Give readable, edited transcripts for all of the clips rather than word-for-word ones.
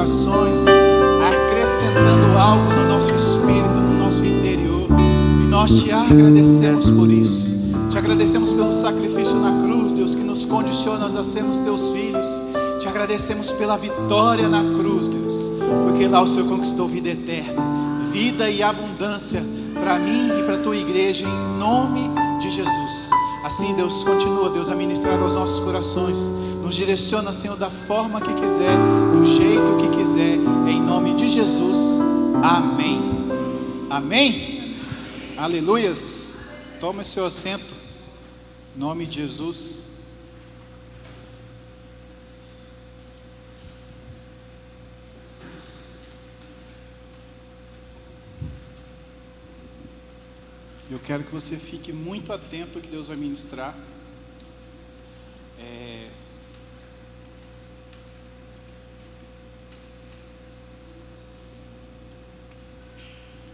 corações, acrescentando algo no nosso espírito, no nosso interior. E nós te agradecemos por isso. Te agradecemos pelo sacrifício na cruz, Deus, que nos condiciona a sermos teus filhos. Te agradecemos pela vitória na cruz, Deus, porque lá o Senhor conquistou vida eterna, vida e abundância para mim e para a tua igreja, em nome de Jesus. Assim, Deus, continua, Deus, a ministrar aos nossos corações. Nos direciona, Senhor, da forma que quiser, do jeito que quiser, em nome de Jesus. Amém. Amém. Aleluias. Tome seu assento, em nome de Jesus. Eu quero que você fique muito atento ao que Deus vai ministrar.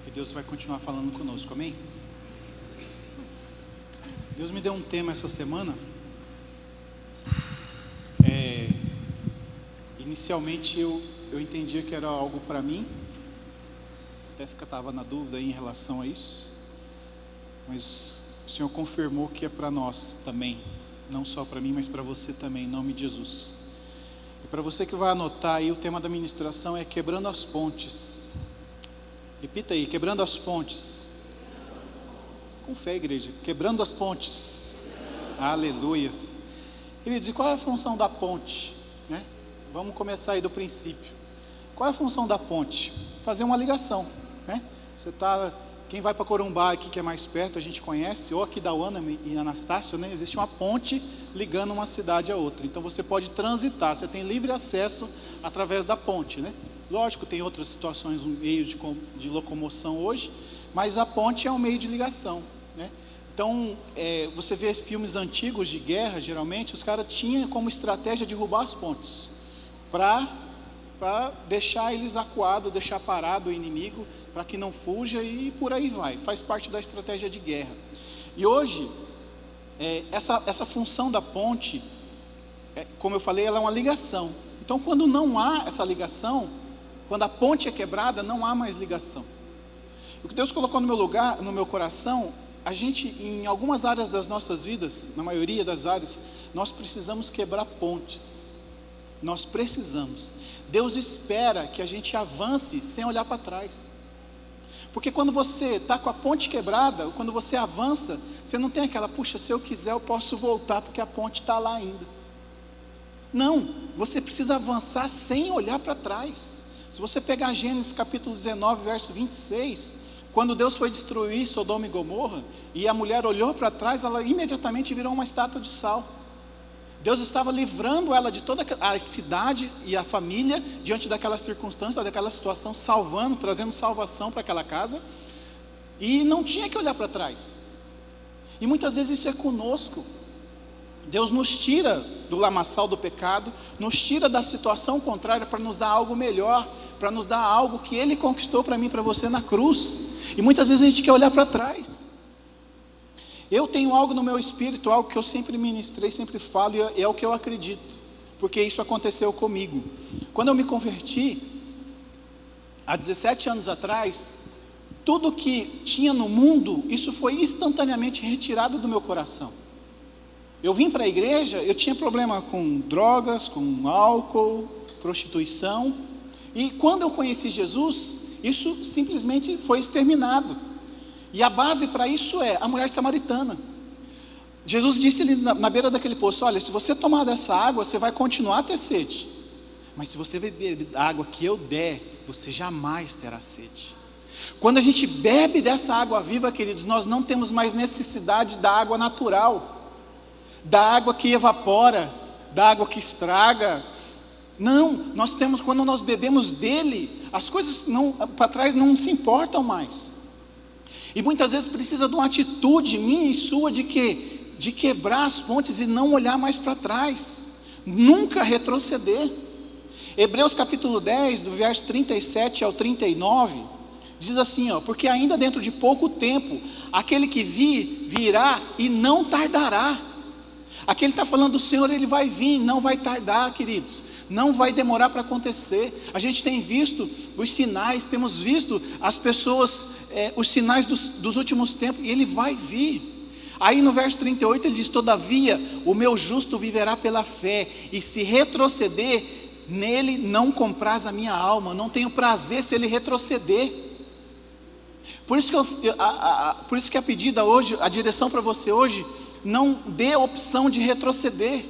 Que Deus vai continuar falando conosco, amém? Deus me deu um tema essa semana. Inicialmente eu entendia que era algo para mim. Até estava na dúvida em relação a isso. Mas o Senhor confirmou que é para nós também. Não só para mim, mas para você também, em nome de Jesus. E para você que vai anotar aí, o tema da ministração é quebrando as pontes. Repita aí, quebrando as pontes. Com fé, igreja, quebrando as pontes. Aleluias. Queridos, e qual é a função da ponte? Vamos começar aí do princípio. Qual é a função da ponte? Fazer uma ligação, Você está... Quem vai para Corumbá aqui, que é mais perto, a gente conhece, ou aqui da Ana e Anastácio, Existe uma ponte ligando uma cidade a outra. Então você pode transitar, você tem livre acesso através da ponte, Lógico, tem outras situações, um meio de locomoção hoje, mas a ponte é um meio de ligação, Então, você vê filmes antigos de guerra, geralmente, os caras tinham como estratégia derrubar as pontes, para deixar eles acuados, deixar parado o inimigo, para que não fuja, e por aí vai, faz parte da estratégia de guerra. E hoje, essa função da ponte, como eu falei, ela é uma ligação. Então, quando não há essa ligação, quando a ponte é quebrada, não há mais ligação. O que Deus colocou no meu lugar, no meu coração, a gente, em algumas áreas das nossas vidas, na maioria das áreas, nós precisamos quebrar pontes. Nós precisamos. Deus espera que a gente avance sem olhar para trás. Porque quando você está com a ponte quebrada, quando você avança, você não tem aquela, puxa, se eu quiser eu posso voltar, porque a ponte está lá ainda. Não, você precisa avançar sem olhar para trás. Se você pegar Gênesis capítulo 19, verso 26, quando Deus foi destruir Sodoma e Gomorra, e a mulher olhou para trás, ela imediatamente virou uma estátua de sal. Deus estava livrando ela de toda a cidade e a família diante daquela circunstância, daquela situação, salvando, trazendo salvação para aquela casa, e não tinha que olhar para trás. E muitas vezes isso é conosco. Deus nos tira do lamaçal do pecado, nos tira da situação contrária para nos dar algo melhor, para nos dar algo que Ele conquistou para mim e para você na cruz. E muitas vezes a gente quer olhar para trás. Eu tenho algo no meu espírito, algo que eu sempre ministrei, sempre falo, e é o que eu acredito, porque isso aconteceu comigo. Quando eu me converti, há 17 anos atrás, tudo que tinha no mundo, isso foi instantaneamente retirado do meu coração. Eu vim para a igreja, eu tinha problema com drogas, com álcool, prostituição, e quando eu conheci Jesus, isso simplesmente foi exterminado. E a base para isso é a mulher samaritana. Jesus disse ali na beira daquele poço, olha, se você tomar dessa água, você vai continuar a ter sede. Mas se você beber a água que eu der, você jamais terá sede. Quando a gente bebe dessa água viva, queridos, nós não temos mais necessidade da água natural, da água que evapora, da água que estraga. Não, nós temos, quando nós bebemos dele, as coisas para trás não se importam mais. E muitas vezes precisa de uma atitude minha e sua de quebrar as pontes e não olhar mais para trás, nunca retroceder. Hebreus capítulo 10, do verso 37 ao 39, diz assim, porque ainda dentro de pouco tempo, aquele que virá e não tardará. Aqui ele está falando do Senhor, ele vai vir, não vai tardar, queridos. não vai demorar para acontecer. A gente tem visto os sinais, temos visto as pessoas, os sinais dos últimos tempos, e ele vai vir. Aí no verso 38 ele diz: todavia o meu justo viverá pela fé, e se retroceder, nele não compraz a minha alma. Não tenho prazer se ele retroceder. Por isso que a pedida hoje, a direção para você hoje: não dê opção de retroceder,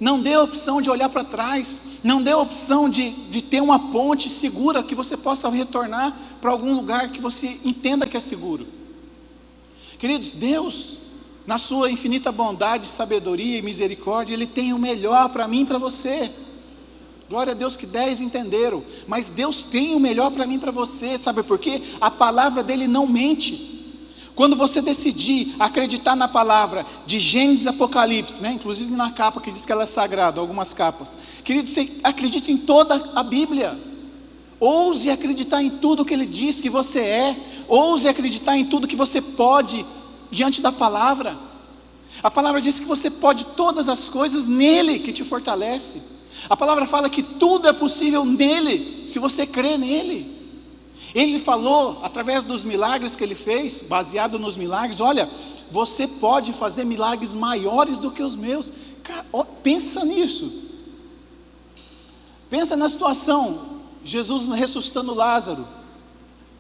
não dê opção de olhar para trás, não dê opção de ter uma ponte segura que você possa retornar para algum lugar que você entenda que é seguro. Queridos, Deus, na sua infinita bondade, sabedoria e misericórdia, Ele tem o melhor para mim e para você. Glória a Deus que 10 entenderam, mas Deus tem o melhor para mim e para você. Sabe por quê? A palavra dele não mente. Quando você decidir acreditar na palavra de Gênesis e Apocalipse, né? Inclusive na capa que diz que ela é sagrada, algumas capas, querido, você acredita em toda a Bíblia. Ouse acreditar em tudo que ele diz que você é. Ouse acreditar em tudo que você pode diante da palavra. A palavra diz que você pode todas as coisas nele que te fortalece. A palavra fala que tudo é possível nele, se você crê nele. Ele falou, através dos milagres que ele fez, baseado nos milagres: olha, você pode fazer milagres maiores do que os meus. Cara, pensa nisso. Pensa na situação, Jesus ressuscitando Lázaro,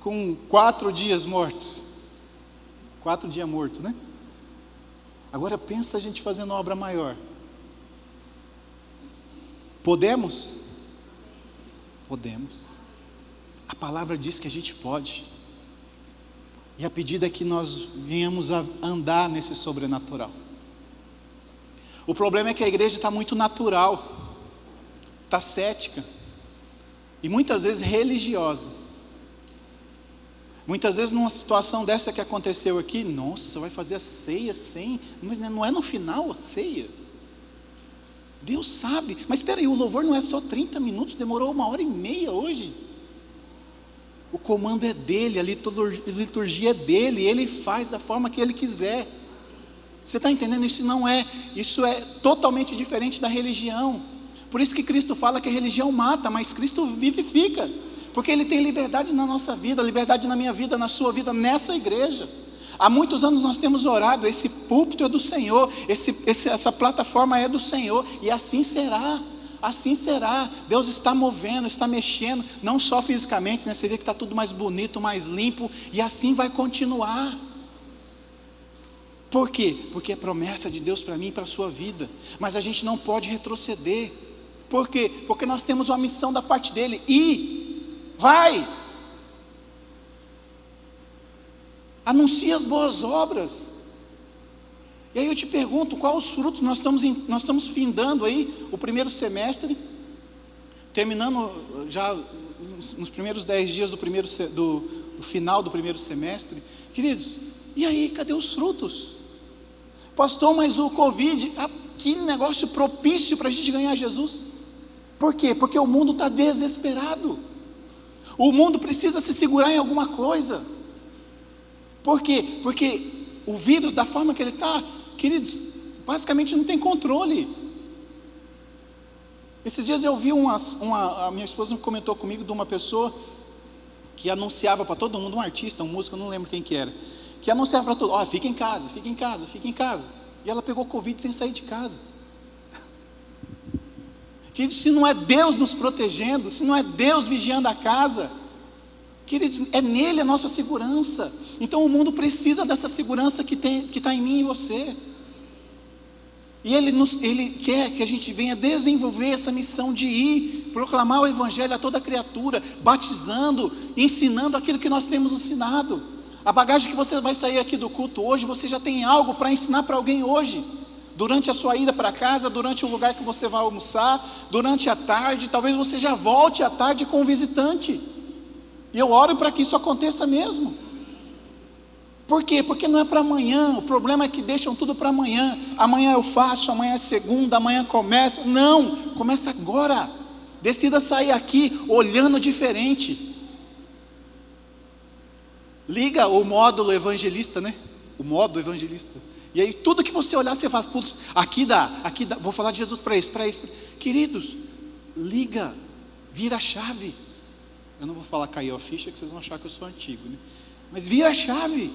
com 4 dias mortos. 4 dias morto, né? Agora pensa a gente fazendo obra maior. Podemos? Podemos. A palavra diz que a gente pode. E a pedida é que nós venhamos a andar nesse sobrenatural. O problema é que a igreja está muito natural, está cética, e muitas vezes religiosa. Muitas vezes numa situação dessa que aconteceu aqui: nossa, vai fazer a ceia sem, mas não é no final a ceia. Deus sabe, mas espera aí, o louvor não é só 30 minutos, demorou 1h30 hoje. O comando é dele, a liturgia é dele, ele faz da forma que ele quiser. Você está entendendo? Isso é totalmente diferente da religião. Por isso que Cristo fala que a religião mata, mas Cristo vivifica, porque Ele tem liberdade na nossa vida, liberdade na minha vida, na sua vida, nessa igreja. Há muitos anos nós temos orado: esse púlpito é do Senhor, essa plataforma é do Senhor, e assim será. Assim será. Deus está movendo, está mexendo, não só fisicamente, né? Você vê que está tudo mais bonito, mais limpo, e assim vai continuar. Por quê? Porque é promessa de Deus para mim e para a sua vida. Mas a gente não pode retroceder. Por quê? Porque nós temos uma missão da parte dele. E vai, anuncia as boas obras. E aí eu te pergunto, quais os frutos? Nós estamos findando aí o primeiro semestre, terminando já nos primeiros 10 dias do final do primeiro semestre. Queridos, e aí, cadê os frutos? Pastor, mas o Covid, que negócio propício para a gente ganhar Jesus. Por quê? Porque o mundo está desesperado. O mundo precisa se segurar em alguma coisa. Por quê? Porque o vírus, da forma que ele está, queridos, basicamente não tem controle. Esses dias eu vi a minha esposa comentou comigo de uma pessoa que anunciava para todo mundo, um artista, um músico, eu não lembro quem que era, que anunciava para todo mundo: fica em casa, fica em casa, fica em casa. E ela pegou Covid sem sair de casa. Queridos, se não é Deus nos protegendo, se não é Deus vigiando a casa, queridos, é nele a nossa segurança. Então o mundo precisa dessa segurança que está em mim e você. E Ele quer que a gente venha desenvolver essa missão de ir, proclamar o Evangelho a toda criatura, batizando, ensinando aquilo que nós temos ensinado. A bagagem que você vai sair aqui do culto hoje, você já tem algo para ensinar para alguém hoje. Durante a sua ida para casa, durante o lugar que você vai almoçar, durante a tarde, talvez você já volte à tarde com um visitante. E eu oro para que isso aconteça mesmo. Por quê? Porque não é para amanhã. O problema é que deixam tudo para amanhã. Amanhã eu faço, amanhã é segunda, amanhã começa. Não, começa agora. Decida sair aqui olhando diferente. Liga o módulo evangelista, né? O modo evangelista. E aí tudo que você olhar, você fala: putz, aqui dá, vou falar de Jesus para isso. Queridos, liga, vira a chave. Eu não vou falar caiu a ficha, que vocês vão achar que eu sou antigo, né? Mas vira a chave.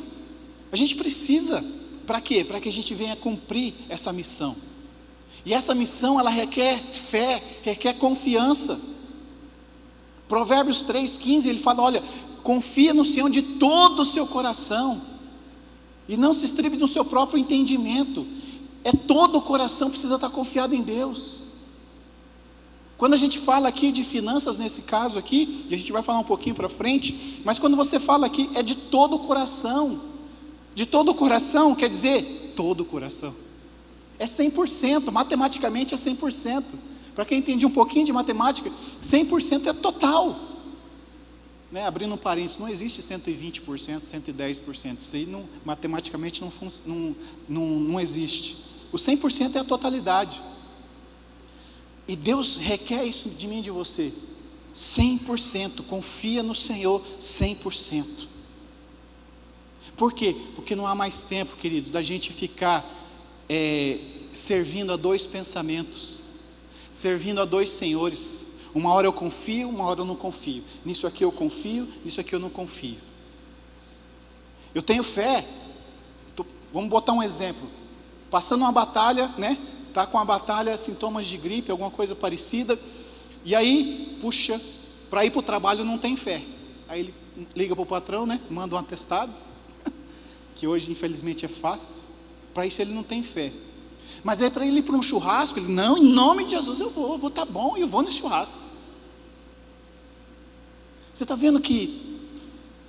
A gente precisa. Para quê? Para que a gente venha cumprir essa missão. E essa missão, ela requer fé, requer confiança. Provérbios 3,15, ele fala, olha, confia no Senhor de todo o seu coração, e não se estribe no seu próprio entendimento. Todo o coração precisa estar confiado em Deus. Quando a gente fala aqui de finanças, nesse caso aqui, e a gente vai falar um pouquinho para frente, mas quando você fala aqui, é de todo o coração. De todo o coração, quer dizer, todo o coração. É 100%, matematicamente é 100%. Para quem entende um pouquinho de matemática, 100% é total. Né? Abrindo um parênteses, não existe 120%, 110%. Isso aí matematicamente não existe. O 100% é a totalidade. E Deus requer isso de mim e de você. 100%, confia no Senhor 100%. Por quê? Porque não há mais tempo, queridos, da gente ficar servindo a dois pensamentos, servindo a dois senhores. Uma hora eu confio, uma hora eu não confio. Nisso aqui eu confio, nisso aqui eu não confio. Eu tenho fé. Vamos botar um exemplo. Passando uma batalha, né? Está com uma batalha, sintomas de gripe, alguma coisa parecida. E aí, puxa, para ir para o trabalho não tem fé. Aí ele liga para o patrão, né? Manda um atestado, que hoje infelizmente é fácil. Para isso ele não tem fé. Mas aí para ele ir para um churrasco, ele, não, em nome de Jesus eu vou estar bom, eu vou nesse churrasco. Você está vendo que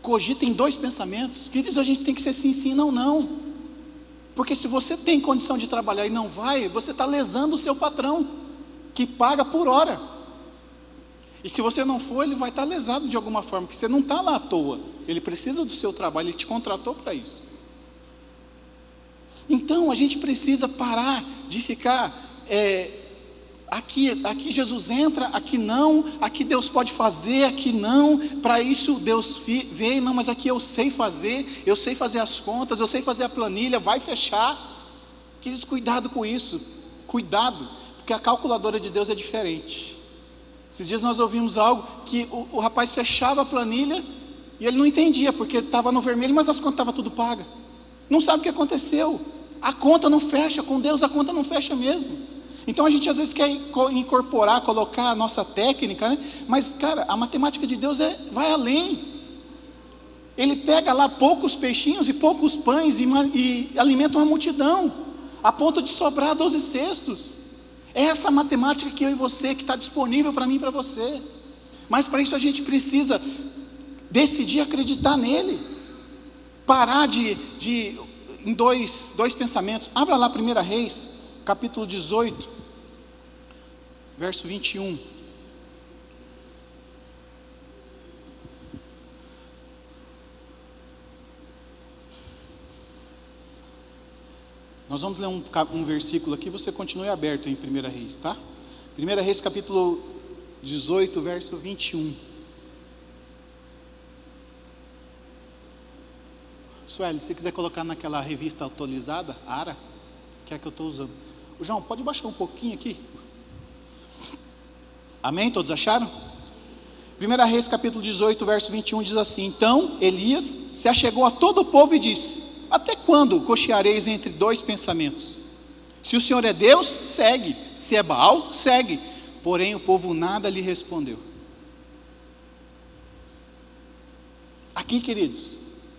cogita em dois pensamentos? Queridos, a gente tem que ser sim, sim, não, não. Porque se você tem condição de trabalhar e não vai, você está lesando o seu patrão, que paga por hora. E se você não for, ele vai estar lesado de alguma forma, porque você não está lá à toa. Ele precisa do seu trabalho, ele te contratou para isso. Então a gente precisa parar de ficar aqui Jesus entra, aqui não, aqui Deus pode fazer, aqui não, para isso Deus veio, não, mas aqui eu sei fazer as contas, eu sei fazer a planilha, vai fechar. Queridos, cuidado com isso, cuidado, porque a calculadora de Deus é diferente. Esses dias nós ouvimos algo que o rapaz fechava a planilha e ele não entendia, porque estava no vermelho, mas as contas estavam tudo pagas. Não sabe o que aconteceu. A conta não fecha, com Deus a conta não fecha mesmo. Então a gente às vezes quer incorporar, colocar a nossa técnica, né? Mas cara, a matemática de Deus vai além. Ele pega lá poucos peixinhos e poucos pães e alimenta uma multidão, a ponto de sobrar 12 cestos. É essa matemática que eu e você, que está disponível para mim e para você. Mas para isso a gente precisa decidir acreditar nele. Parar em dois pensamentos. Abra lá 1 Reis, capítulo 18, verso 21. Nós vamos ler um versículo aqui, você continue aberto em 1 Reis, tá? 1 Reis, capítulo 18, verso 21. Sueli, se você quiser colocar naquela revista atualizada, ARA, que é a que eu estou usando. O João, pode baixar um pouquinho aqui? Amém? Todos acharam? 1 Reis capítulo 18, verso 21 diz assim: então Elias se achegou a todo o povo e disse: até quando cocheareis entre dois pensamentos? Se o Senhor é Deus, segue. Se é Baal, segue. Porém o povo nada lhe respondeu. Aqui, queridos,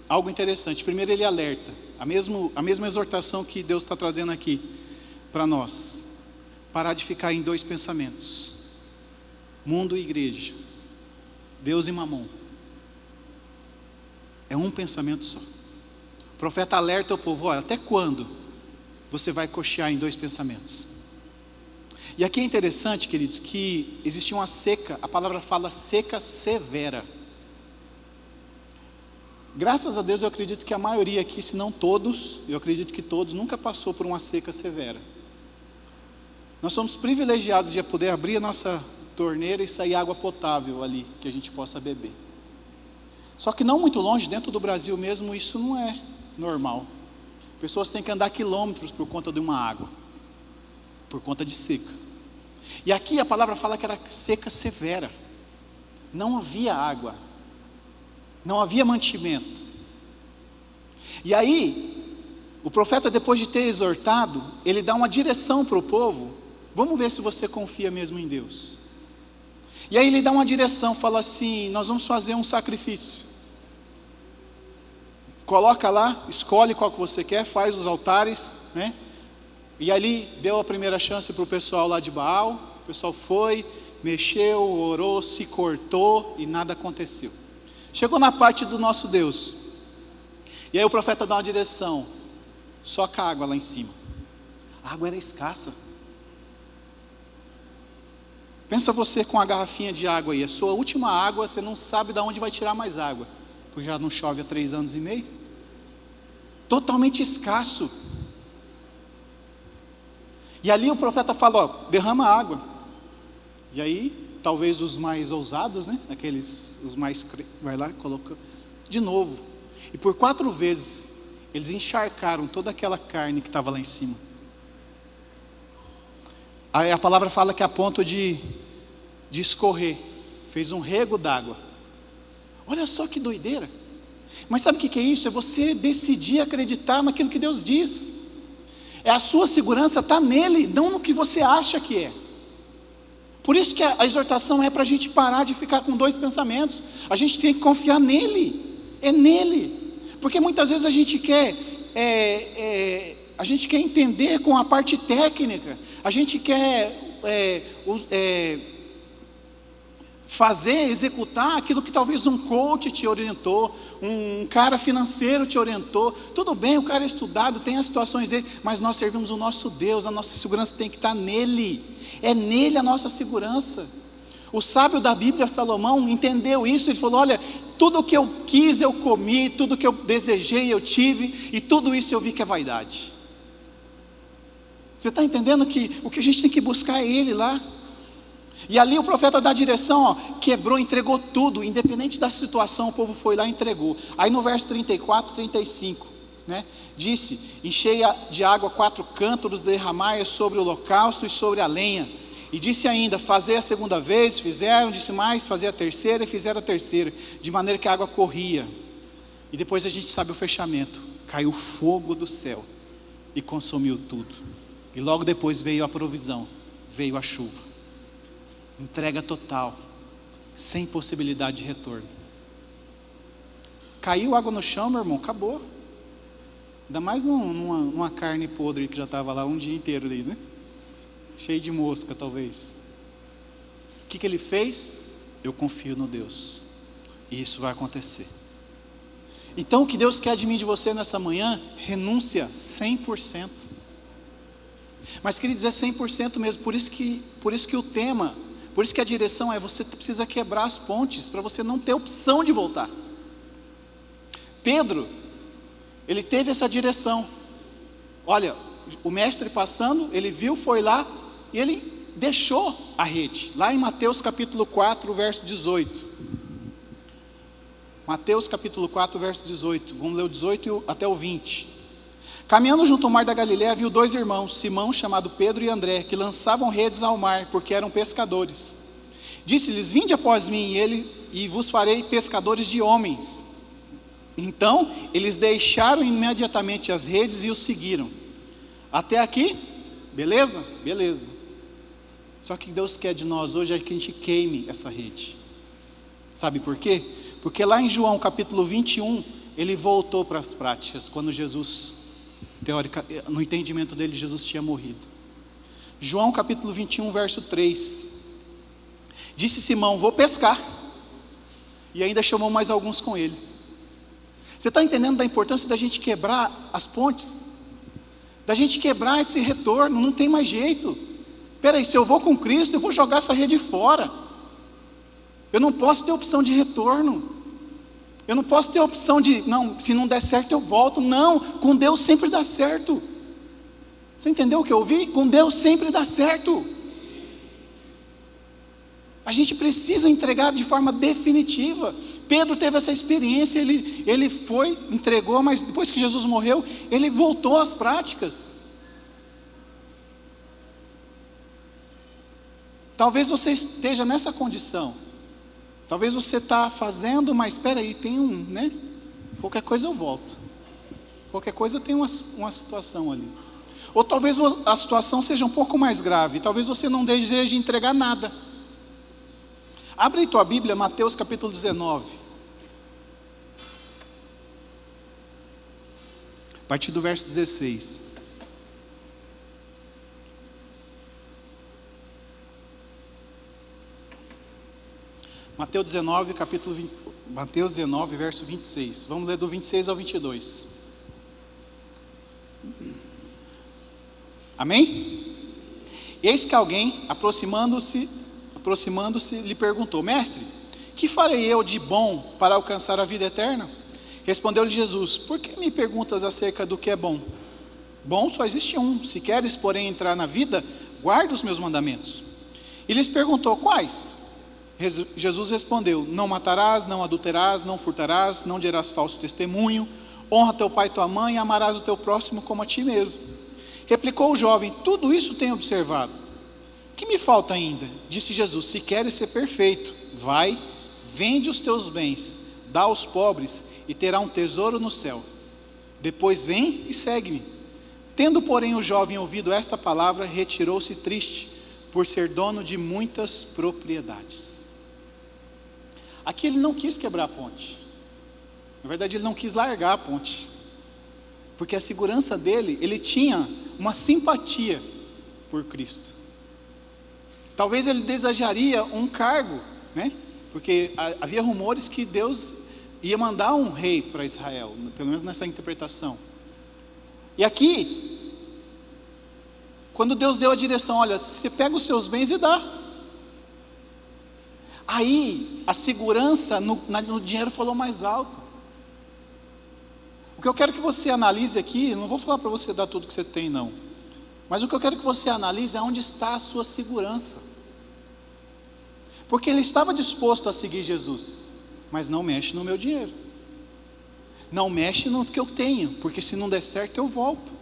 algo interessante. Primeiro ele alerta, a mesma exortação que Deus está trazendo aqui para nós. Parar de ficar em dois pensamentos: mundo e igreja, Deus e mamon. É um pensamento só. O profeta alerta o povo: olha, até quando você vai cochear em dois pensamentos? E aqui é interessante, queridos, que existia uma seca, a palavra fala seca severa. Graças a Deus eu acredito que a maioria aqui, se não todos, eu acredito que todos, nunca passou por uma seca severa. Nós somos privilegiados de poder abrir a nossa torneira e sair água potável ali, que a gente possa beber. Só que não muito longe, dentro do Brasil mesmo, isso não é normal. Pessoas têm que andar quilômetros por conta de uma água, por conta de seca. E aqui a palavra fala que era seca severa. Não havia água. Não havia mantimento. E aí, o profeta, depois de ter exortado, ele dá uma direção para o povo. Vamos ver se você confia mesmo em Deus. E aí ele dá uma direção, fala assim: nós vamos fazer um sacrifício. Coloca lá, escolhe qual que você quer, faz os altares, né? E ali deu a primeira chance para o pessoal lá de Baal. O pessoal foi, mexeu, orou, se cortou e nada aconteceu. Chegou na parte do nosso Deus. E aí o profeta dá uma direção: soca a água lá em cima. A água era escassa. Pensa você com a garrafinha de água aí, a sua última água, você não sabe de onde vai tirar mais água, porque já não chove há 3 anos e meio. Totalmente escasso. E ali o profeta fala: ó, derrama água. E aí, talvez os mais ousados, né? Os mais, vai lá, coloca de novo. E por 4 vezes, eles encharcaram toda aquela carne que estava lá em cima. Aí a palavra fala que a ponto de escorrer, fez um rego d'água. Olha só que doideira. Mas sabe o que é isso? É você decidir acreditar naquilo que Deus diz. É a sua segurança está nele, não no que você acha que é. Por isso que a exortação é para a gente parar de ficar com 2 pensamentos. A gente tem que confiar nele. É nele. Porque muitas vezes a gente quer entender com a parte técnica. A gente quer executar aquilo que talvez um coach te orientou, um cara financeiro te orientou. Tudo bem, o cara é estudado, tem as situações dele, mas nós servimos o nosso Deus, a nossa segurança tem que estar nele. É nele a nossa segurança. O sábio da Bíblia, Salomão, entendeu isso. Ele falou: olha, tudo o que eu quis eu comi, tudo o que eu desejei eu tive, e tudo isso eu vi que é vaidade. Você está entendendo que o que a gente tem que buscar é ele lá? E ali o profeta dá a direção, ó, quebrou, entregou tudo, independente da situação, o povo foi lá e entregou. Aí no verso 34, 35, né, disse: enchei de água 4 cântaros, derramai sobre o holocausto e sobre a lenha. E disse ainda: fazei a segunda vez, fizeram, disse mais, fazer a terceira, e fizeram a terceira, de maneira que a água corria. E depois a gente sabe o fechamento: caiu fogo do céu e consumiu tudo. E logo depois veio a provisão, veio a chuva. Entrega total, sem possibilidade de retorno. Caiu água no chão, meu irmão, acabou. Ainda mais numa carne podre que já estava lá um dia inteiro ali, né? Cheio de mosca talvez. O que ele fez? Eu confio no Deus, e isso vai acontecer. Então o que Deus quer de mim e de você nessa manhã? Renúncia 100%. Mas queridos, é 100% mesmo. Por isso que o tema, por isso que a direção é: você precisa quebrar as pontes, para você não ter opção de voltar. Pedro, ele teve essa direção. Olha, o mestre passando, ele viu, foi lá, e ele deixou a rede. Lá em Mateus capítulo 4, verso 18. Mateus capítulo 4, verso 18. Vamos ler o 18 até o 20. Caminhando junto ao mar da Galileia, viu 2 irmãos, Simão, chamado Pedro, e André, que lançavam redes ao mar, porque eram pescadores. Disse-lhes: vinde após mim, e vos farei pescadores de homens. Então eles deixaram imediatamente as redes e o seguiram. Até aqui, beleza? Beleza. Só que Deus quer de nós hoje é que a gente queime essa rede. Sabe por quê? Porque lá em João capítulo 21, ele voltou para as práticas, quando Jesus, no entendimento dele, Jesus tinha morrido. João capítulo 21, verso 3. Disse Simão: vou pescar. E ainda chamou mais alguns com eles. Você está entendendo da importância da gente quebrar as pontes? Da gente quebrar esse retorno, não tem mais jeito. Peraí, se eu vou com Cristo, eu vou jogar essa rede fora. Eu não posso ter opção de retorno. Eu não posso ter opção de, não, se não der certo eu volto. Não, com Deus sempre dá certo. Você entendeu o que eu ouvi? Com Deus sempre dá certo. A gente precisa entregar de forma definitiva. Pedro teve essa experiência, ele foi, entregou, mas depois que Jesus morreu, ele voltou às práticas. Talvez você esteja nessa condição. Talvez você está fazendo, mas espera aí, tem né? Qualquer coisa eu volto. Qualquer coisa tem uma situação ali. Ou talvez a situação seja um pouco mais grave. Talvez você não deseje entregar nada. Abre aí tua Bíblia, Mateus capítulo 19. A partir do verso 16. Mateus 19, Mateus 19, verso 26. Vamos ler do 26 ao 22. Amém? Eis que alguém, aproximando-se, lhe perguntou: Mestre, que farei eu de bom para alcançar a vida eterna? Respondeu-lhe Jesus: Por que me perguntas acerca do que é bom? Bom só existe um. Se queres, porém, entrar na vida, guarda os meus mandamentos. E lhes perguntou: Quais? Jesus respondeu: Não matarás, não adulterarás, não furtarás, não dirás falso testemunho, honra teu pai e tua mãe, e amarás o teu próximo como a ti mesmo. Replicou o jovem: Tudo isso tenho observado. O que me falta ainda? Disse Jesus: Se queres ser perfeito, vai, vende os teus bens, dá aos pobres, e terá um tesouro no céu. Depois vem e segue-me. Tendo, porém, o jovem ouvido esta palavra, retirou-se triste, por ser dono de muitas propriedades. Aqui ele não quis quebrar a ponte. Na verdade, ele não quis largar a ponte. Porque a segurança dele, ele tinha uma simpatia por Cristo. Talvez ele desejaria um cargo, né? Porque havia rumores que Deus ia mandar um rei para Israel, pelo menos nessa interpretação. E aqui, quando Deus deu a direção: olha, você pega os seus bens e dá. Aí, a segurança no dinheiro falou mais alto. O que eu quero que você analise aqui, não vou falar para você dar tudo que você tem, não. Mas o que eu quero que você analise é onde está a sua segurança. Porque ele estava disposto a seguir Jesus, mas não mexe no meu dinheiro. Não mexe no que eu tenho, porque se não der certo eu volto.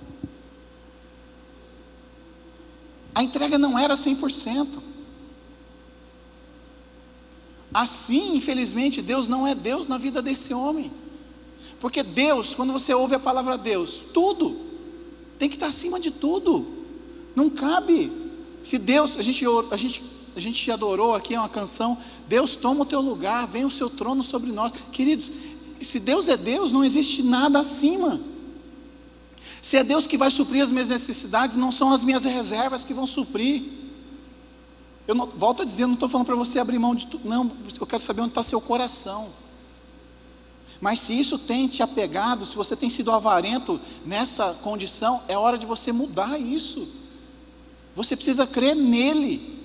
A entrega não era 100%. Assim, infelizmente, Deus não é Deus na vida desse homem. Porque Deus, quando você ouve a palavra Deus, tudo tem que estar acima de tudo. Não cabe. Se Deus, a gente adorou aqui uma canção: Deus toma o teu lugar, vem o seu trono sobre nós. Queridos, se Deus é Deus, não existe nada acima. Se é Deus que vai suprir as minhas necessidades, não são as minhas reservas que vão suprir. Eu não, volto a dizer, não estou falando para você abrir mão de tudo, não. Eu quero saber onde está seu coração. Mas se isso tem te apegado, se você tem sido avarento nessa condição, é hora de você mudar isso. Você precisa crer nele.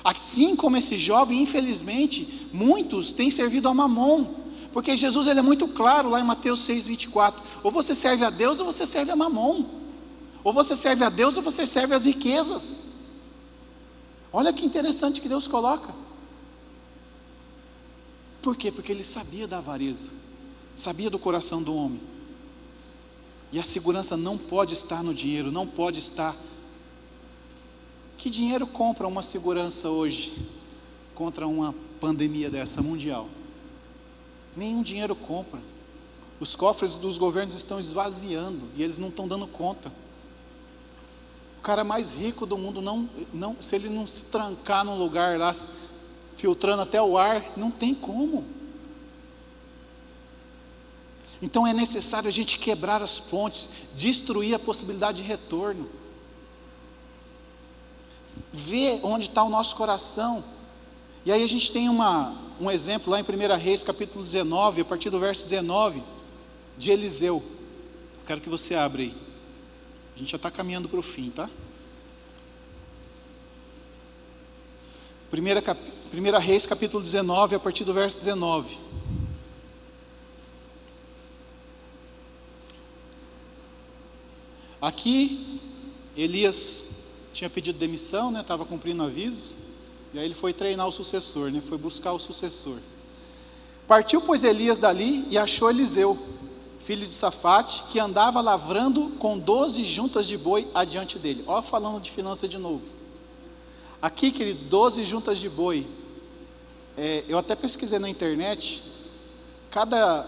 Assim como esse jovem, infelizmente, muitos têm servido a Mamon. Porque Jesus, ele é muito claro lá em Mateus 6:24. Ou você serve a Deus ou você serve a Mamon. Ou você serve a Deus ou você serve as riquezas. Olha que interessante que Deus coloca. Por quê? Porque ele sabia da avareza, sabia do coração do homem. E a segurança não pode estar no dinheiro, não pode estar. Que dinheiro compra uma segurança hoje contra uma pandemia dessa mundial? Nenhum dinheiro compra. Os cofres dos governos estão esvaziando e eles não estão dando conta. O cara mais rico do mundo, se ele não se trancar num lugar lá, filtrando até o ar, não tem como. Então é necessário a gente quebrar as pontes, destruir a possibilidade de retorno. Ver onde está o nosso coração. E aí a gente tem um exemplo lá em 1 Reis, capítulo 19, a partir do verso 19, de Eliseu. Eu quero que você abra aí. A gente já está caminhando para o fim, tá? 1 Reis, capítulo 19, a partir do verso 19. Aqui, Elias tinha pedido demissão, né? Estava cumprindo aviso. E aí ele foi treinar o sucessor, né? Foi buscar o sucessor. Partiu, pois, Elias dali e achou Eliseu, filho de Safate, que andava lavrando com 12 juntas de boi adiante dele. Ó, falando de finança de novo. Aqui, querido, 12 juntas de boi. Eu até pesquisei na internet, cada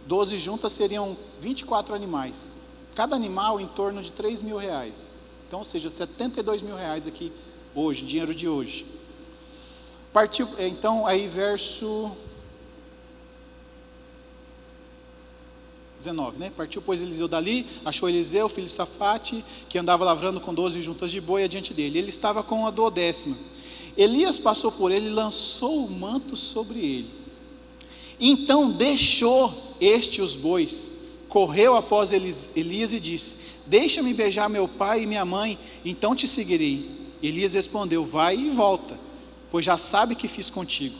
12 juntas seriam 24 animais. Cada animal em torno de R$3.000. Então, ou seja, R$72.000 aqui hoje, dinheiro de hoje. Partiu, então, aí verso 19, né? Partiu, pois, Eliseu dali, achou Eliseu, filho de Safate, que andava lavrando com 12 juntas de boi adiante dele. Ele estava com a 12ª. Elias passou por ele e lançou o manto sobre ele. Então deixou os bois, correu após Elias e disse: deixa-me beijar meu pai e minha mãe, então te seguirei. Elias respondeu: vai e volta, pois já sabe que fiz contigo.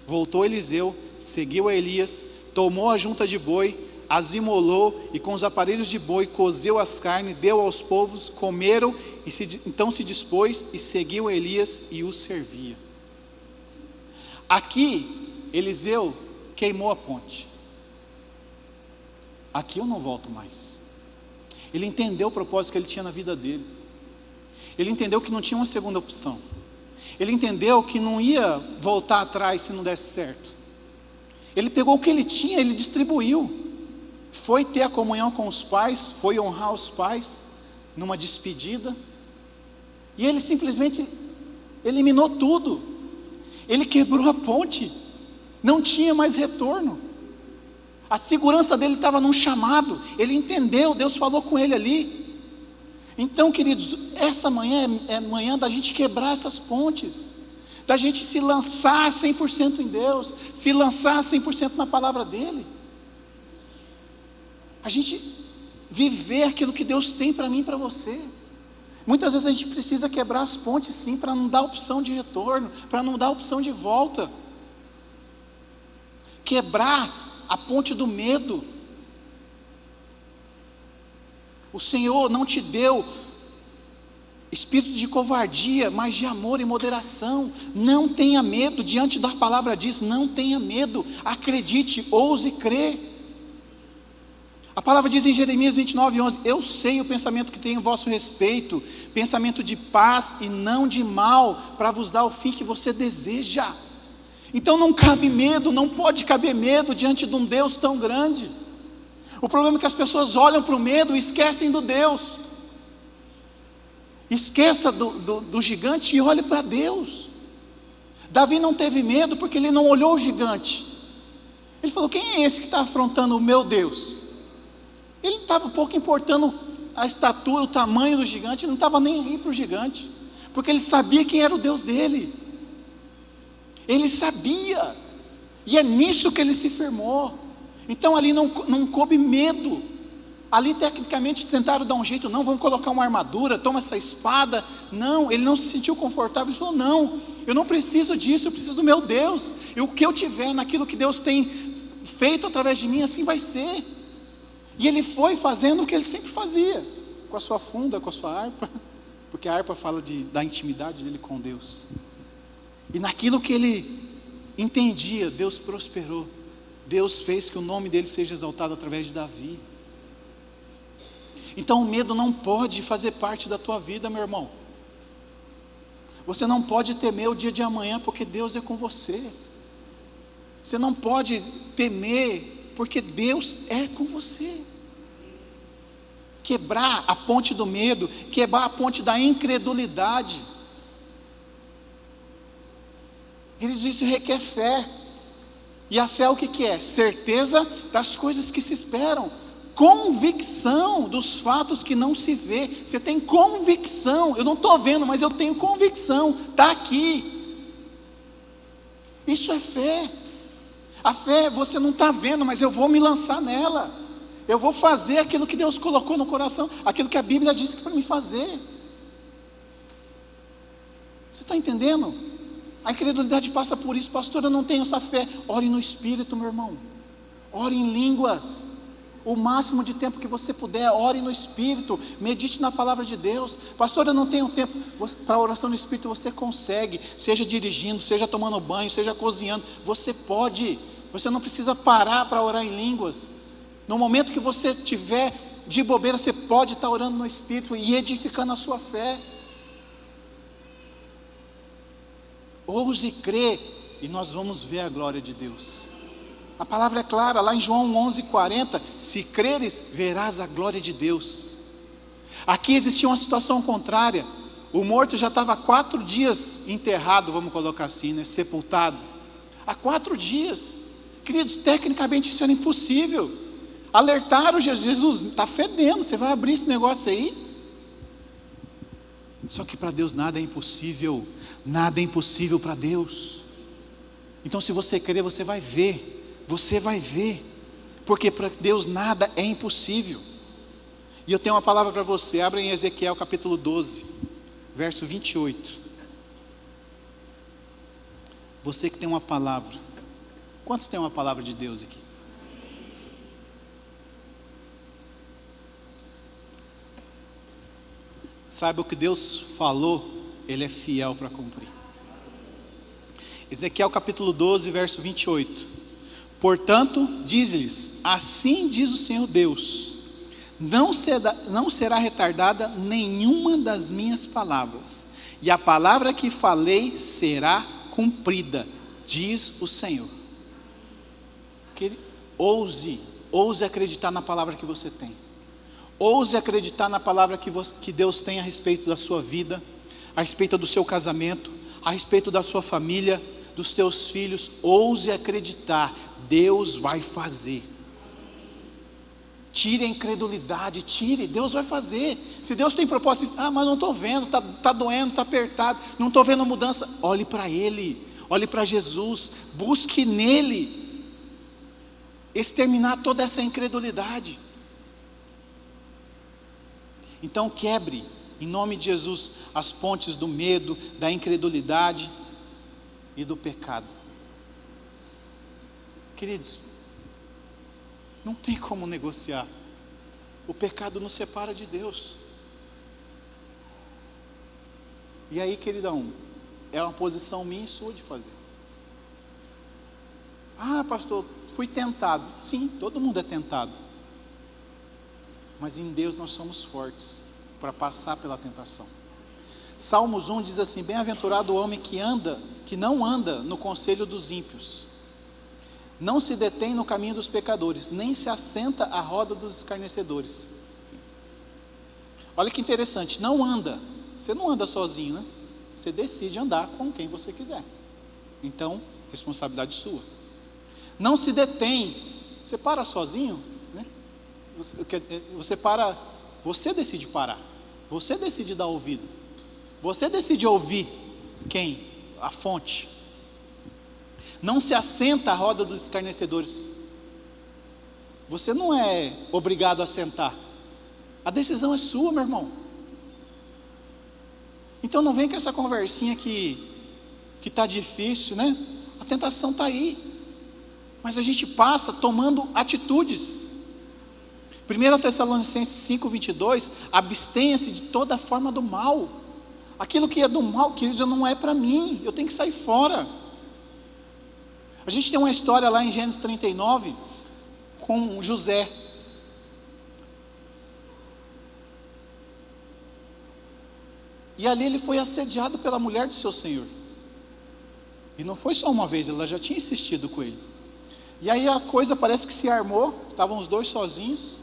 Voltou Eliseu, seguiu a Elias, tomou a junta de boi, as imolou e com os aparelhos de boi cozeu as carnes, deu aos povos, comeram e então se dispôs e seguiu a Elias e o servia. Aqui Eliseu queimou a ponte. Aqui eu não volto mais. Ele entendeu o propósito que ele tinha na vida dele. Ele entendeu que não tinha uma segunda opção. Ele entendeu que não ia voltar atrás se não desse certo. Ele pegou o que ele tinha, ele distribuiu. Foi ter a comunhão com os pais, foi honrar os pais numa despedida. E ele simplesmente eliminou tudo. Ele quebrou a ponte. Não tinha mais retorno. A segurança dele estava num chamado. Ele entendeu, Deus falou com ele ali. Então, queridos, essa manhã é manhã da gente quebrar essas pontes, da gente se lançar 100% em Deus, se lançar 100% na palavra dele, a gente viver aquilo que Deus tem para mim e para você. Muitas vezes a gente precisa quebrar as pontes sim, para não dar opção de retorno, para não dar opção de volta. Quebrar a ponte do medo. O Senhor não te deu espírito de covardia, mas de amor e moderação. Não tenha medo, diante da palavra diz, não tenha medo, acredite, ouse crer. A palavra diz em Jeremias 29:11, eu sei o pensamento que tenho em vosso respeito, pensamento de paz e não de mal, para vos dar o fim que você deseja. Então não cabe medo, não pode caber medo diante de um Deus tão grande. O problema é que as pessoas olham para o medo e esquecem do Deus. Esqueça do gigante e olhe para Deus. Davi não teve medo porque ele não olhou o gigante. Ele falou, quem é esse que está afrontando o meu Deus? Ele estava pouco importando a estatura, o tamanho do gigante, ele não estava nem aí para o gigante, porque ele sabia quem era o Deus dele. Ele sabia, e é nisso que ele se firmou. Então ali não coube medo. Ali tecnicamente tentaram dar um jeito, não, vamos colocar uma armadura, toma essa espada. Não, ele não se sentiu confortável, ele falou, não, eu não preciso disso, eu preciso do meu Deus. E o que eu tiver naquilo que Deus tem feito através de mim, assim vai ser. E ele foi fazendo o que ele sempre fazia, com a sua funda, com a sua harpa, porque a harpa fala da intimidade dele com Deus. E naquilo que ele entendia, Deus prosperou. Deus fez que o nome dele seja exaltado através de Davi. Então o medo não pode fazer parte da tua vida, meu irmão. Você não pode temer o dia de amanhã, porque Deus é com você. Você não pode temer, porque Deus é com você. Quebrar a ponte do medo, quebrar a ponte da incredulidade. Queridos, isso requer fé. E a fé o que é? Certeza das coisas que se esperam. Convicção dos fatos que não se vê. Você tem convicção. Eu não estou vendo, mas eu tenho convicção. Está aqui. Isso é fé. A fé você não está vendo, mas eu vou me lançar nela. Eu vou fazer aquilo que Deus colocou no coração. Aquilo que a Bíblia disse para mim fazer. Você está entendendo? A incredulidade passa por isso. Pastor, eu não tenho essa fé. Ore no Espírito, meu irmão. Ore em línguas. O máximo de tempo que você puder, ore no Espírito. Medite na palavra de Deus. Pastor, eu não tenho tempo. Para oração no Espírito você consegue. Seja dirigindo, seja tomando banho, seja cozinhando. Você pode. Você não precisa parar para orar em línguas. No momento que você tiver de bobeira, você pode estar orando no Espírito e edificando a sua fé. Ouse crer e nós vamos ver a glória de Deus. A palavra é clara, lá em João 11:40, se creres, verás a glória de Deus. Aqui existia uma situação contrária, o morto já estava há 4 dias enterrado, vamos colocar assim, né? Sepultado, há 4 dias, queridos, tecnicamente isso era impossível, alertaram Jesus, está fedendo, você vai abrir esse negócio aí? Só que para Deus nada é impossível, nada é impossível para Deus. Então se você crer, você vai ver, porque para Deus nada é impossível. E eu tenho uma palavra para você, abra em Ezequiel capítulo 12, verso 28. Você que tem uma palavra, quantos tem uma palavra de Deus aqui? Saiba o que Deus falou, Ele é fiel para cumprir. Ezequiel capítulo 12, verso 28. Portanto, diz-lhes, assim diz o Senhor Deus, não será retardada nenhuma das minhas palavras, e a palavra que falei será cumprida, diz o Senhor. Ouse acreditar na palavra que você tem. Ouse acreditar na palavra que Deus tem a respeito da sua vida, a respeito do seu casamento, a respeito da sua família, dos teus filhos. Ouse acreditar, Deus vai fazer. Tire a incredulidade, Deus vai fazer. Se Deus tem propósito, mas não estou vendo, está doendo, está apertado, não estou vendo mudança. Olhe para Ele, olhe para Jesus, busque nele exterminar toda essa incredulidade. Então quebre, em nome de Jesus, as pontes do medo, da incredulidade e do pecado. Queridos, não tem como negociar. O pecado nos separa de Deus. E aí, queridão, é uma posição minha e sua de fazer. Pastor, fui tentado. Sim, todo mundo é tentado. Mas em Deus nós somos fortes para passar pela tentação. Salmos 1 diz assim: bem-aventurado o homem que não anda no conselho dos ímpios, não se detém no caminho dos pecadores, nem se assenta à roda dos escarnecedores. Olha que interessante, não anda, você não anda sozinho, né? Você decide andar com quem você quiser. Então, responsabilidade sua. Não se detém, você para sozinho, né? Você para, você decide parar, você decide dar ouvido, você decide ouvir quem? A fonte. Não se assenta à roda dos escarnecedores. Você não é obrigado a sentar. A decisão é sua, meu irmão. Então não vem com essa conversinha que está difícil, né? A tentação está aí. Mas a gente passa tomando atitudes. 1 Tessalonicenses 5:22, abstenha-se de toda forma do mal. Aquilo que é do mal, queridos, não é para mim, eu tenho que sair fora. A gente tem uma história lá em Gênesis 39, com José. E ali ele foi assediado pela mulher do seu senhor. E não foi só uma vez, ela já tinha insistido com ele. E aí a coisa parece que se armou, estavam os dois sozinhos,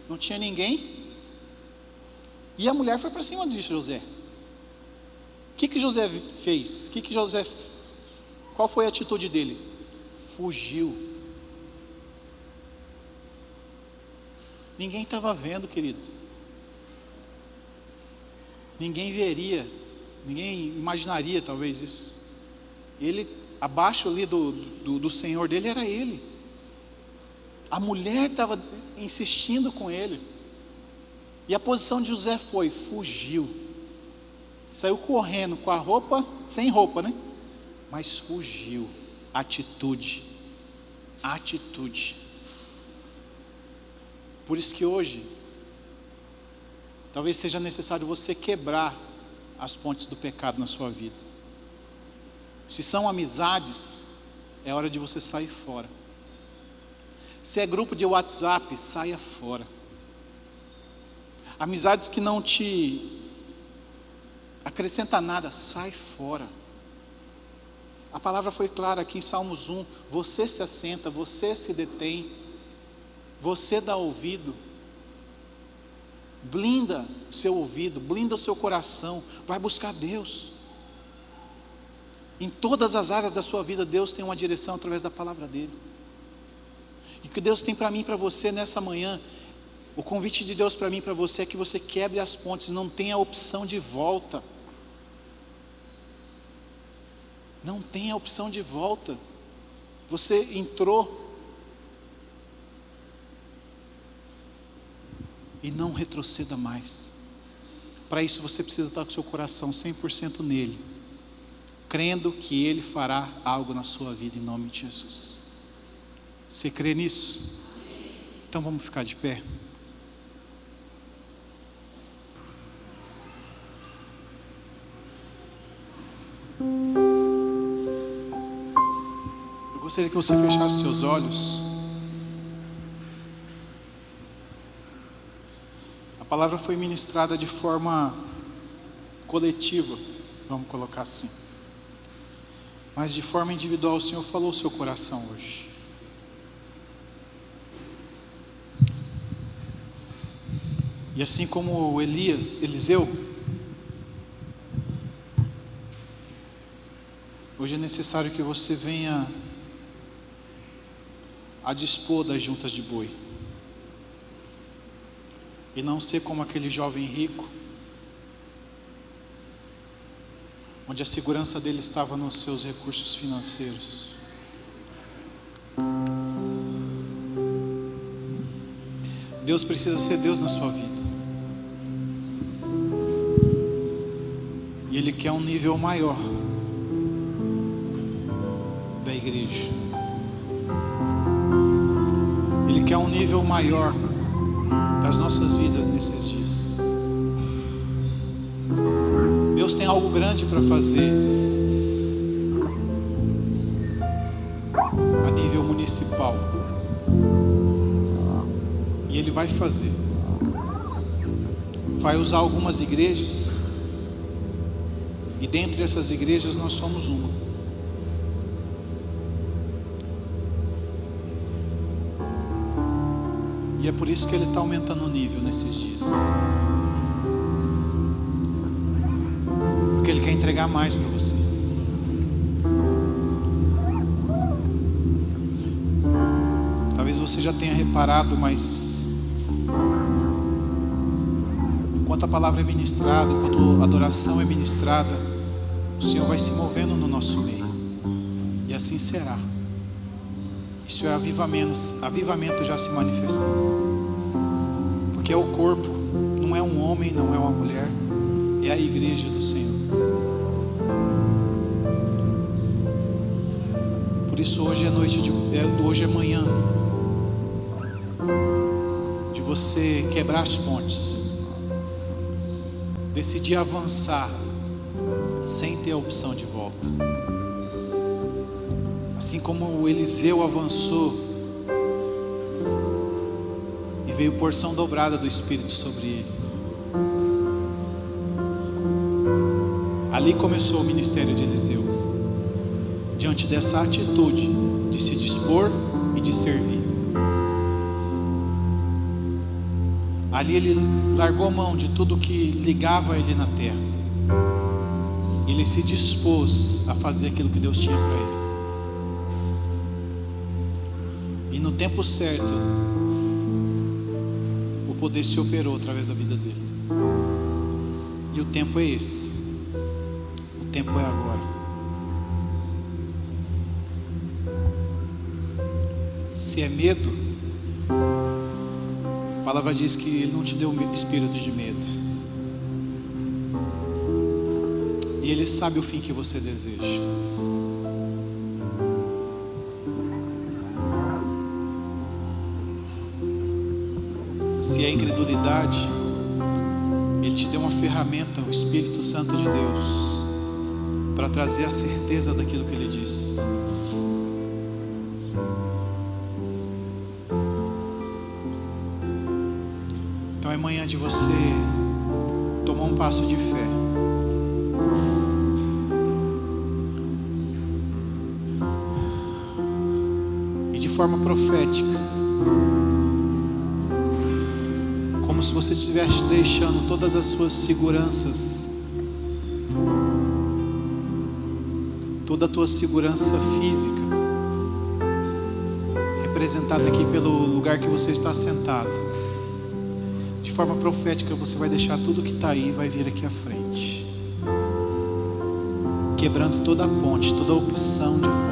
não tinha ninguém. E a mulher foi para cima de José. O que José fez? Qual foi a atitude dele? Fugiu. Ninguém estava vendo, queridos. Ninguém veria, ninguém imaginaria talvez isso. Ele, abaixo ali do senhor dele era ele. A mulher estava insistindo com ele. E a posição de José foi, fugiu. Saiu correndo com a roupa, sem roupa, né? Mas fugiu. Atitude. Por isso que hoje, talvez seja necessário você quebrar as pontes do pecado na sua vida. Se são amizades, é hora de você sair fora. Se é grupo de WhatsApp, saia fora. Amizades que não te acrescentam nada, sai fora. A palavra foi clara aqui em Salmos 1, você se assenta, você se detém, você dá ouvido, blinda o seu ouvido, blinda o seu coração, vai buscar Deus. Em todas as áreas da sua vida, Deus tem uma direção através da palavra dele. E o que Deus tem para mim e para você nessa manhã, o convite de Deus para mim e para você é que você quebre as pontes, não tenha opção de volta. Não tem a opção de volta. Você entrou e não retroceda mais. Para isso você precisa estar com seu coração 100% nele, crendo que Ele fará algo na sua vida em nome de Jesus. Você crê nisso? Então vamos ficar de pé. Eu gostaria que você fechasse os seus olhos. A palavra foi ministrada de forma coletiva, vamos colocar assim. Mas de forma individual o Senhor falou ao seu coração hoje. E assim como Eliseu, hoje é necessário que você venha a dispor das juntas de boi. E não ser como aquele jovem rico, onde a segurança dele estava nos seus recursos financeiros. Deus precisa ser Deus na sua vida. E Ele quer um nível maior da igreja. Ele quer um nível maior das nossas vidas nesses dias. Deus tem algo grande para fazer a nível municipal. E Ele vai fazer. Vai usar algumas igrejas. E dentre essas igrejas nós somos uma. E é por isso que Ele está aumentando o nível nesses dias. Porque Ele quer entregar mais para você. Talvez você já tenha reparado, mas enquanto a palavra é ministrada, enquanto a adoração é ministrada, o Senhor vai se movendo no nosso meio. E assim será. Isso é avivamento já se manifestando. Porque é o corpo, não é um homem, não é uma mulher, é a igreja do Senhor. Por isso hoje é hoje é manhã de você quebrar as pontes, decidir avançar sem ter a opção de volta. Assim como o Eliseu avançou e veio porção dobrada do Espírito sobre ele. Ali começou o ministério de Eliseu, diante dessa atitude de se dispor e de servir. Ali ele largou mão de tudo que ligava ele na terra. Ele se dispôs a fazer aquilo que Deus tinha para ele. E no tempo certo, o poder se operou através da vida dele. E o tempo é esse. O tempo é agora. Se é medo, a palavra diz que Ele não te deu espírito de medo. E Ele sabe o fim que você deseja. Se é incredulidade, Ele te deu uma ferramenta, o Espírito Santo de Deus, para trazer a certeza daquilo que Ele disse. Então é manhã de você tomar um passo de fé. forma profética, como se você estivesse deixando todas as suas seguranças, toda a tua segurança física, representada aqui pelo lugar que você está sentado. De forma profética, você vai deixar tudo que está aí e vai vir aqui à frente, quebrando toda a ponte, toda a opção de volta.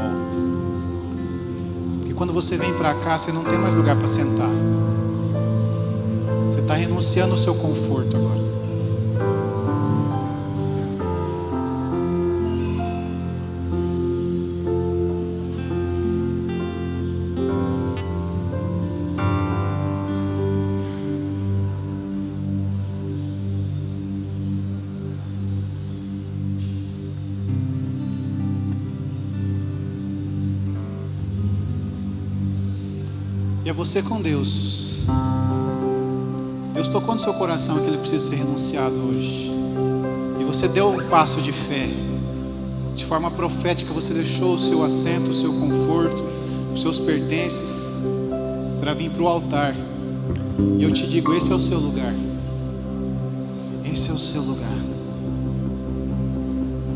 Porque quando você vem para cá, você não tem mais lugar para sentar. Você está renunciando ao seu conforto agora. E é você com Deus. Deus tocou no seu coração que ele precisa ser renunciado hoje. E você deu um passo de fé. De forma profética, você deixou o seu assento, o seu conforto, os seus pertences para vir para o altar. E eu te digo, esse é o seu lugar. Esse é o seu lugar.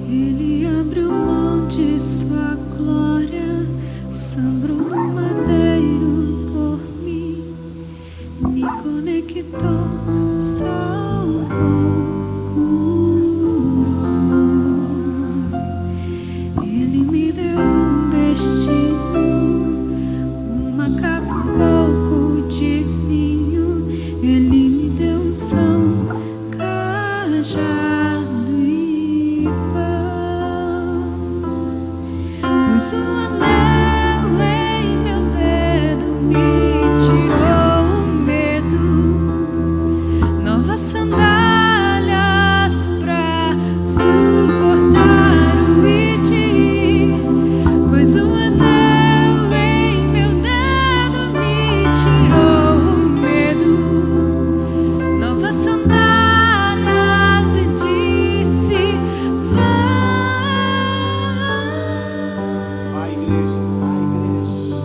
Ele abriu mão de sua glória, sangrou no madeiro por mim, me conectou, salvou, curou. Ele me deu um destino, uma capa, um pouco de vinho. Ele me deu unção, cajado e pão. Pôs um anel em meu dedo, me tirou o medo. Novas sandálias pra suportar o ir. Pôs um anel em meu dedo, me tirou o medo. Novas sandálias e disse: Vai, igreja, vai, igreja.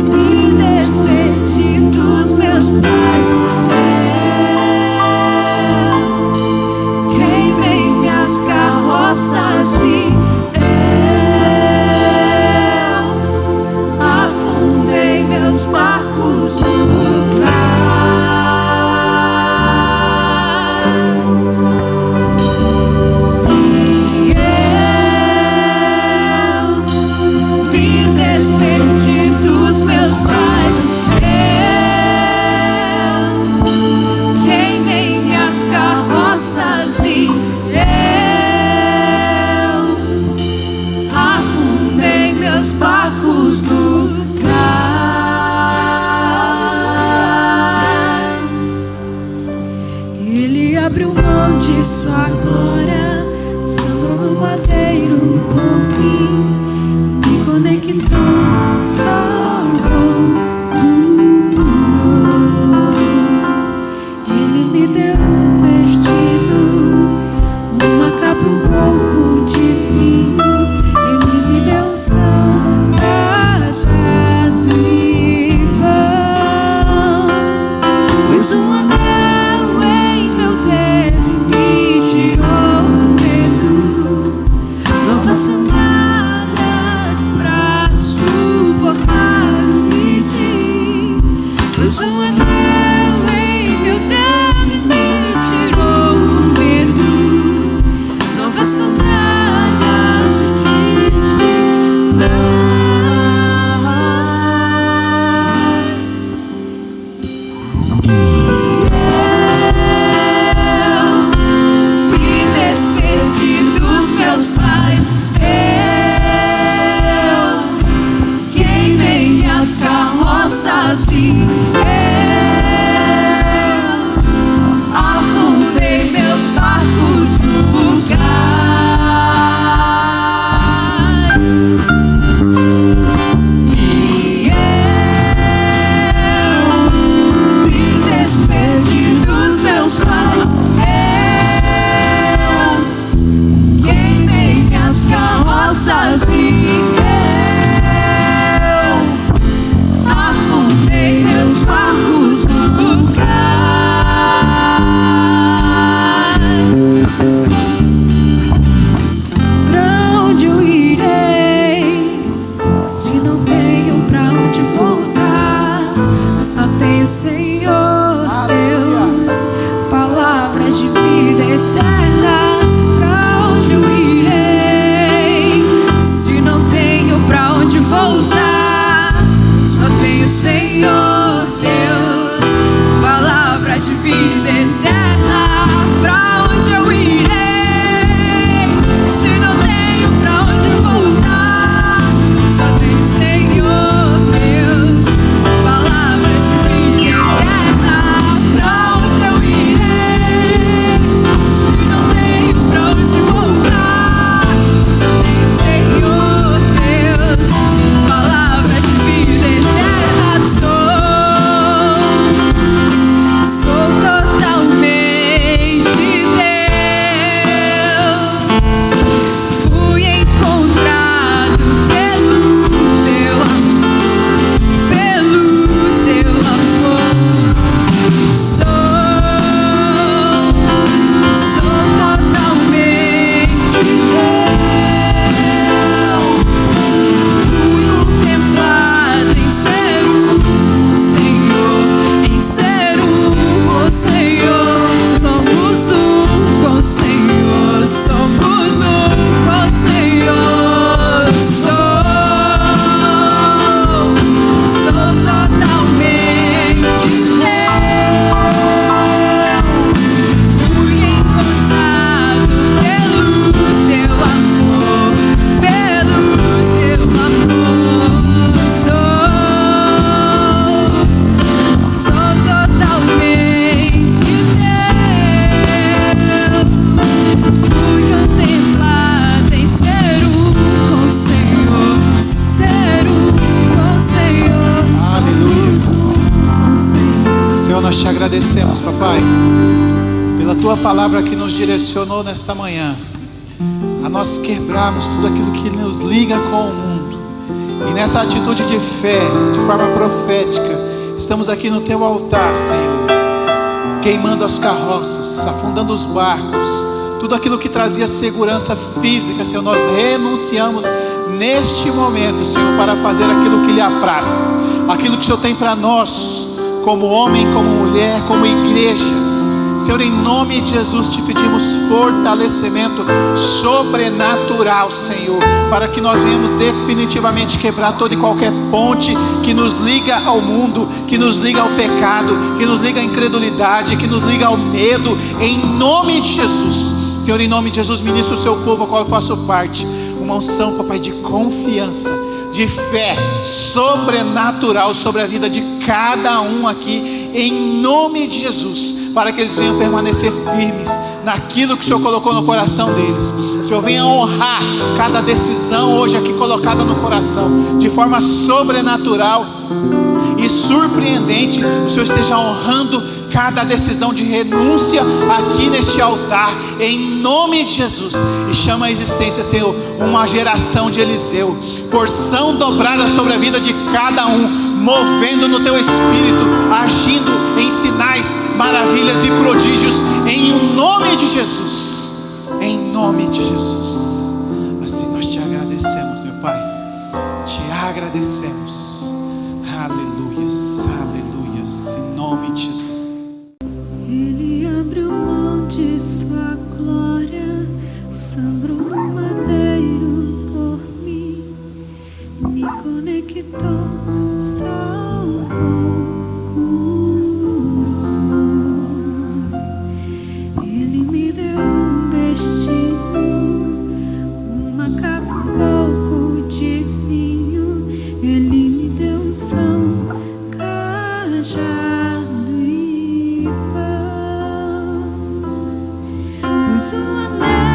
me despedi dos meus pais. Queimei minhas carroças e afundei meus barcos no me despedi dos meus pais. Queimei minhas carroças e afundei meus barcos no cais. Ele abriu mão de sua glória, sangrou no madeiro por mim, me conectou, salvou, curou. Ele me deu um destino, uma capa, um pouco de vinho. Ele me deu unção, cajado e pão. Pôs um anel em meu dedo e me tirou o medo. Novas sandálias pra suportar o ir. Pôs um anel em meu dedo e me tirou o medo. Novas sandálias e disse: me despedi dos meus pais. Queimei minhas carroças e Senhor Aleluia. Deus, palavras de vida eterna. Pra onde eu irei? Se não tenho pra onde voltar, só tenho Senhor Deus, palavra de vida eterna. Pra onde eu irei? Se não tenho pra onde voltar, só tenho Senhor Deus, palavra de vida eterna. Pra onde eu irei? Se não tenho pra onde voltar, só tenho Senhor Deus, palavra de vida eterna. Sou totalmente teu. Fui encontrado pelo teu amor, pelo teu amor. Sou totalmente teu. Fui contemplado em ser Senhor, em ser com Senhor. Somos com Senhor, somos com Senhor. Sou totalmente teu. Fui encontrado pelo teu amor, pelo teu amor. Sou totalmente teu. Fui contemplada em ser com Senhor, ser com Senhor. Aleluia. Com Senhor. Senhor, nós te agradecemos, papai, pela tua palavra que nos direcionou nesta manhã a nós quebrarmos tudo aquilo que nos liga com o mundo. E nessa atitude de fé, de forma profética, estamos aqui no teu altar, Senhor, queimando as carroças, afundando os barcos, tudo aquilo que trazia segurança física, Senhor, nós renunciamos neste momento, Senhor, para fazer aquilo que lhe apraz, aquilo que o Senhor tem para nós, como homem, como mulher, como igreja. Senhor, em nome de Jesus te pedimos fortalecimento sobrenatural, Senhor, para que nós venhamos definitivamente quebrar toda e qualquer ponte que nos liga ao mundo, que nos liga ao pecado, que nos liga à incredulidade, que nos liga ao medo, em nome de Jesus. Senhor, em nome de Jesus, ministra o seu povo, a qual eu faço parte, uma unção, papai, de confiança, de fé sobrenatural sobre a vida de cada um aqui, em nome de Jesus, para que eles venham permanecer firmes naquilo que o Senhor colocou no coração deles. O Senhor venha honrar cada decisão hoje aqui colocada no coração, de forma sobrenatural e surpreendente. O Senhor esteja honrando cada decisão de renúncia aqui neste altar, em nome de Jesus. E chama a existência, Senhor, uma geração de Eliseu, porção dobrada sobre a vida de cada um, movendo no teu espírito, agindo em sinais, maravilhas e prodígios, em nome de Jesus, em nome de Jesus. Assim nós te agradecemos, meu Pai, te agradecemos. Aleluias, aleluias, em nome de Jesus. Ele abriu mão de sua glória, sangrou no madeiro por mim, me conectou, salvou, curou. Ele me deu um destino, uma capa, um pouco de vinho. Ele me deu unção, cajado e pão. Pus um anel